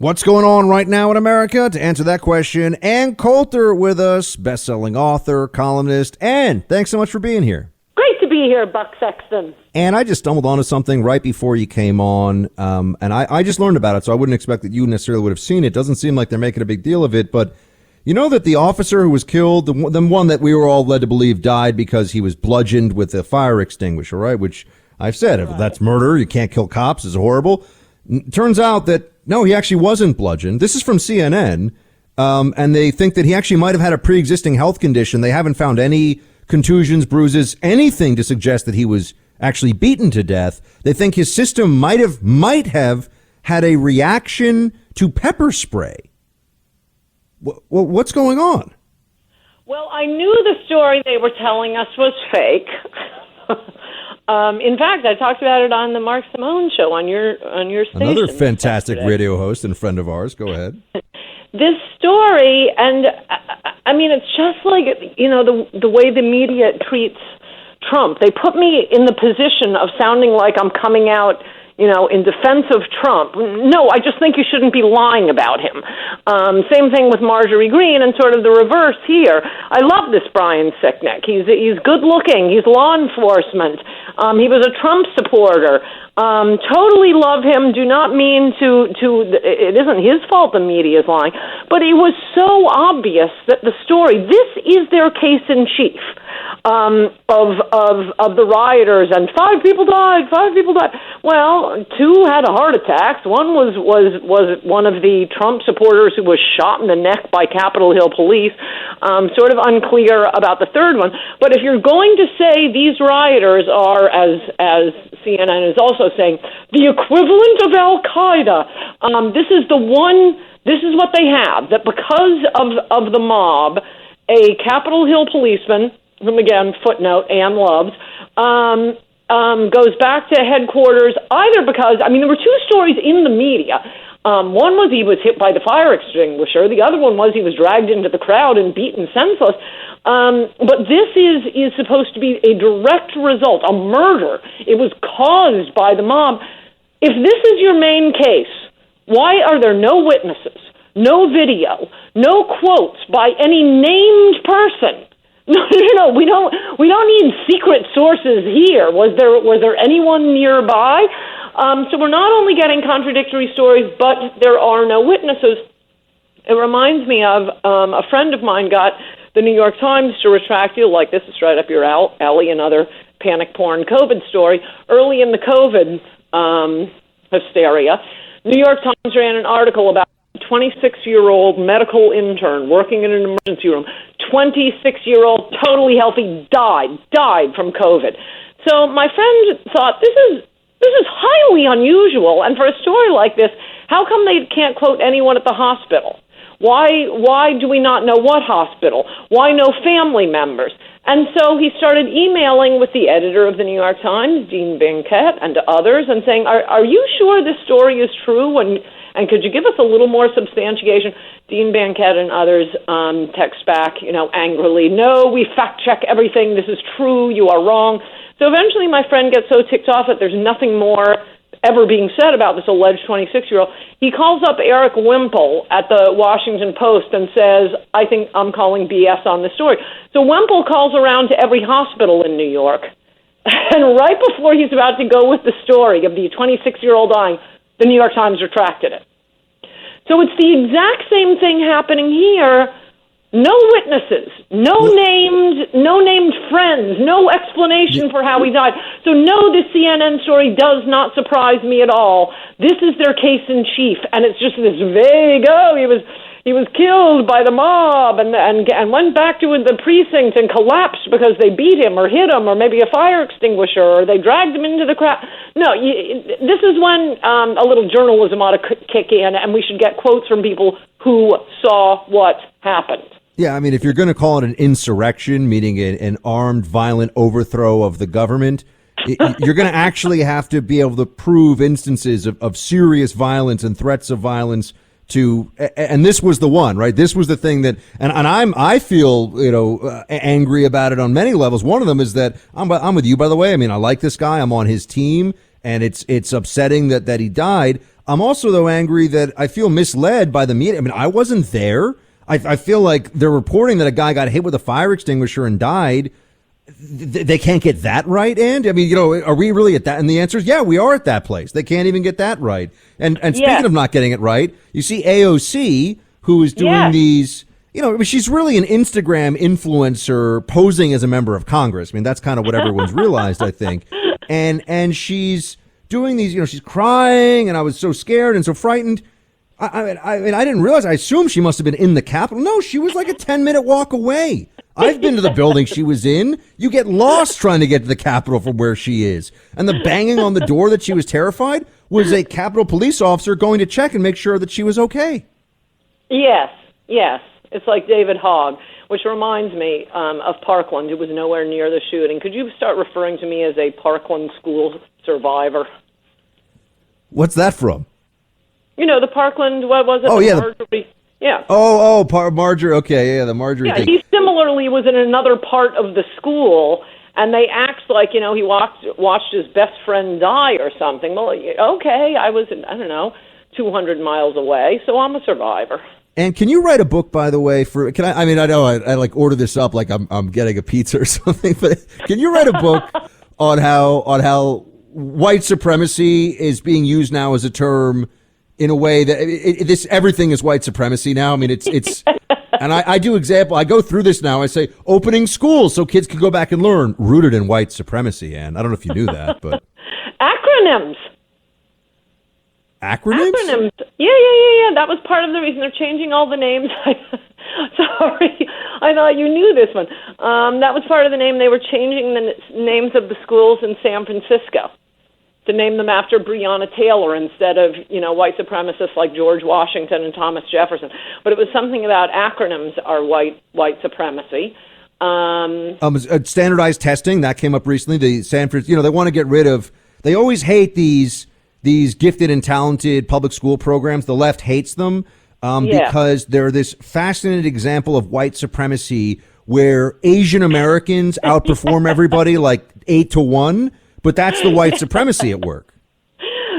What's going on right now in America? To answer that question, Ann Coulter with us, best-selling author, columnist, and thanks so much for being here. Great to be here, Buck Sexton. And I just stumbled onto something right before you came on, and I just learned about it, so I wouldn't expect that you necessarily would have seen it. Doesn't seem like they're making a big deal of it, but you know that the officer who was killed, the one that we were all led to believe died because he was bludgeoned with a fire extinguisher, right? Which I've said, if that's murder, you can't kill cops, it's horrible. Turns out that, no, he actually wasn't bludgeoned. This is from CNN, and they think that he actually might have had a pre-existing health condition. They haven't found any contusions, bruises, anything to suggest that he was actually beaten to death. They think his system might have had a reaction to pepper spray. What's going on? Well, I knew the story they were telling us was fake. In fact, I talked about it on the Mark Simone show on your station. Another fantastic radio host and friend of ours. Go ahead. This story, and I mean, it's just like, you know, the way the media treats Trump. They put me in the position of sounding like I'm coming out, you know, in defense of Trump. No, I just think you shouldn't be lying about him. Same thing with Marjorie Greene, and sort of the reverse here. I love this Brian Sicknick. He's good looking. He's law enforcement. He was a Trump supporter. Totally love him. Do not mean to. It isn't his fault the media is lying, but it was so obvious that the story. This is their case in chief of the rioters, and 5 people died. 5 people died. Well, 2 had heart attacks. One was one of the Trump supporters who was shot in the neck by Capitol Hill police. Sort of unclear about the third one. But if you're going to say these rioters are, as CNN is also saying, the equivalent of Al Qaeda, this is what they have. That because of the mob, a Capitol Hill policeman, whom again, footnote, Ann loves, goes back to headquarters either because, I mean, there were 2 stories in the media. One was he was hit by the fire extinguisher. The other one was he was dragged into the crowd and beaten senseless. But this is supposed to be a direct result, a murder. It was caused by the mob. If this is your main case, why are there no witnesses, no video, no quotes by any named person? No, we don't need secret sources here. Was there anyone nearby? So we're not only getting contradictory stories, but there are no witnesses. It reminds me of a friend of mine got the New York Times to retract, you like this is right up your alley, another panic porn COVID story. Early in the COVID hysteria, New York Times ran an article about a 26-year-old medical intern working in an emergency room. 26-year-old, totally healthy, died from COVID. So my friend thought, this is highly unusual, and for a story like this, how come they can't quote anyone at the hospital? Why do we not know what hospital? Why no family members? And so he started emailing with the editor of the New York Times, Dean Bankett, and to others, and saying, are you sure this story is true? And could you give us a little more substantiation? Dean Bankett and others text back, angrily, no, we fact check everything. This is true. You are wrong. So eventually my friend gets so ticked off that there's nothing more ever being said about this alleged 26-year-old. He calls up Eric Wemple at the Washington Post and says, I think I'm calling BS on this story. So Wemple calls around to every hospital in New York. And right before he's about to go with the story of the 26-year-old dying, the New York Times retracted it. So it's the exact same thing happening here. No witnesses, no named friends, no explanation for how he died. So no, this CNN story does not surprise me at all. This is their case in chief, and it's just this vague, he was killed by the mob and went back to the precinct and collapsed because they beat him or hit him or maybe a fire extinguisher or they dragged him into the crowd. No, this is when a little journalism ought to kick in, and we should get quotes from people who saw what happened. Yeah, I mean, if you're going to call it an insurrection, meaning an armed, violent overthrow of the government, you're going to actually have to be able to prove instances of serious violence and threats of violence and this was the one, right? This was the thing that, and I feel, angry about it on many levels. One of them is that I'm with you, by the way. I mean, I like this guy. I'm on his team, and it's upsetting that he died. I'm also, though, angry that I feel misled by the media. I mean, I wasn't there. I feel like they're reporting that a guy got hit with a fire extinguisher and died. They can't get that right, and I mean, are we really at that? And the answer is, yeah, we are at that place. They can't even get that right. And speaking of not getting it right, you see AOC, who is doing these, she's really an Instagram influencer posing as a member of Congress. I mean, that's kind of what everyone's realized, I think. And she's doing these, she's crying, and I was so scared and so frightened. I mean, I didn't realize. I assumed she must have been in the Capitol. No, she was like a 10-minute walk away. I've been to the building she was in. You get lost trying to get to the Capitol from where she is. And the banging on the door that she was terrified was a Capitol police officer going to check and make sure that she was okay. Yes. It's like David Hogg, which reminds me of Parkland, who was nowhere near the shooting. Could you start referring to me as a Parkland school survivor? What's that from? The Parkland, what was it? Oh, yeah. Marjorie. Yeah. Marjorie. Okay, yeah, the Marjorie thing. He similarly was in another part of the school, and they act like, he watched his best friend die or something. Well, okay, I was, 200 miles away, so I'm a survivor. And can you write a book, by the way, I know I like order this up like I'm getting a pizza or something, but can you write a book on how white supremacy is being used now as a term in a way that everything is white supremacy now? I mean, it's and I do example. I go through this now. I say opening schools so kids can go back and learn, rooted in white supremacy. And I don't know if you knew that, but acronyms. Yeah. That was part of the reason they're changing all the names. Sorry, I thought you knew this one. That was part of the name. They were changing the names of the schools in San Francisco to name them after Breonna Taylor instead of, white supremacists like George Washington and Thomas Jefferson. But it was something about acronyms are white supremacy. Standardized testing, that came up recently. The they want to get rid of, they always hate these gifted and talented public school programs. The left hates them because they're this fascinating example of white supremacy where Asian Americans outperform everybody like 8-1. But that's the white supremacy at work.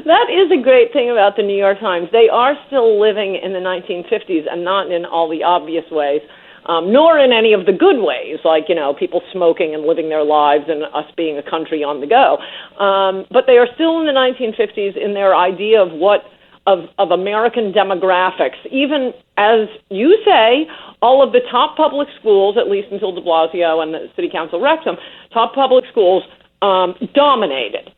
That is a great thing about the New York Times. They are still living in the 1950s and not in all the obvious ways, nor in any of the good ways, like, people smoking and living their lives and us being a country on the go. But they are still in the 1950s in their idea of American demographics. Even, as you say, all of the top public schools, at least until de Blasio and the city council wrecked them, top public schools dominated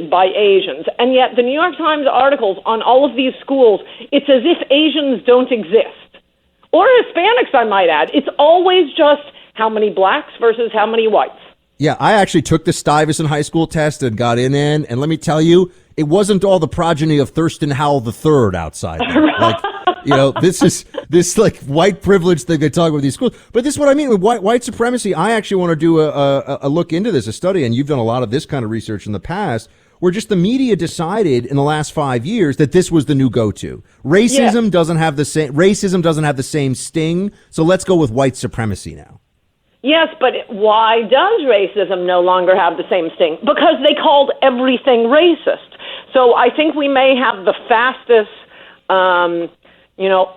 by Asians. And yet the New York Times articles on all of these schools, it's as if Asians don't exist. Or Hispanics, I might add. It's always just how many blacks versus how many whites. Yeah, I actually took the Stuyvesant High School test and got in, and let me tell you, it wasn't all the progeny of Thurston Howell III outside. Like, this like white privilege thing they talk about these schools. But this is what I mean with white supremacy. I actually want to do a look into this, a study, and you've done a lot of this kind of research in the past, where just the media decided in the last 5 years that this was the new go-to. Racism doesn't have the same sting, so let's go with white supremacy now. Yes, but why does racism no longer have the same sting? Because they called everything racist. So I think we may have the fastest,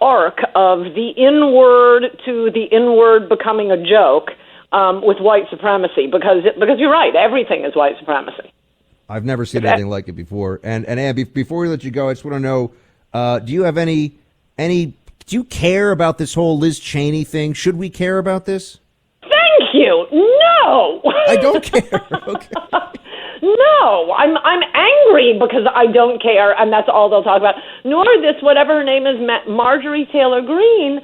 arc of the inward to the inward becoming a joke with white supremacy. Because you're right, everything is white supremacy. I've never seen anything like it before. And Ann, before we let you go, I just want to know: do you have any? Do you care about this whole Liz Cheney thing? Should we care about this? Thank you. No. I don't care. Okay. No, I'm angry because I don't care, and that's all they'll talk about. Nor this, whatever her name is, Marjorie Taylor Greene.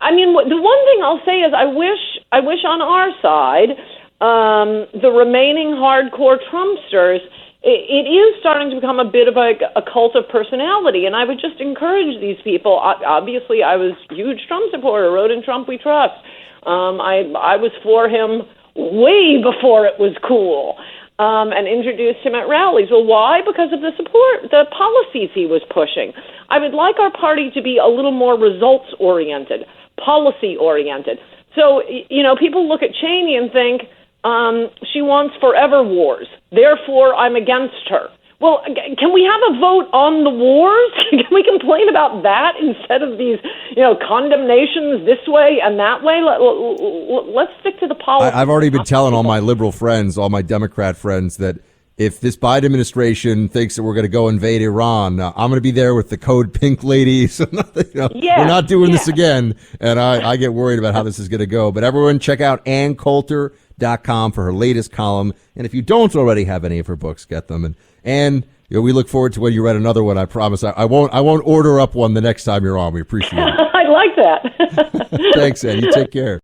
I mean, the one thing I'll say is I wish on our side, the remaining hardcore Trumpsters, it is starting to become a bit of a cult of personality, and I would just encourage these people. Obviously, I was a huge Trump supporter, wrote in Trump We Trust. I was for him way before it was cool. And introduced him at rallies. Well, why? Because of the support, the policies he was pushing. I would like our party to be a little more results-oriented, policy-oriented. So, people look at Cheney and think she wants forever wars. Therefore, I'm against her. Well, can we have a vote on the wars? Can we complain about that instead of these, condemnations this way and that way? Let's stick to the politics. I've already been telling all my liberal friends, all my Democrat friends, that if this Biden administration thinks that we're going to go invade Iran, I'm going to be there with the Code Pink ladies. We're not doing this again. And I get worried about how this is going to go. But everyone check out AnnCoulter.com for her latest column. And if you don't already have any of her books, get them. And we look forward to when you read another one. I promise I won't order up one the next time you're on. We appreciate it. I like that. Thanks, Ann. You take care.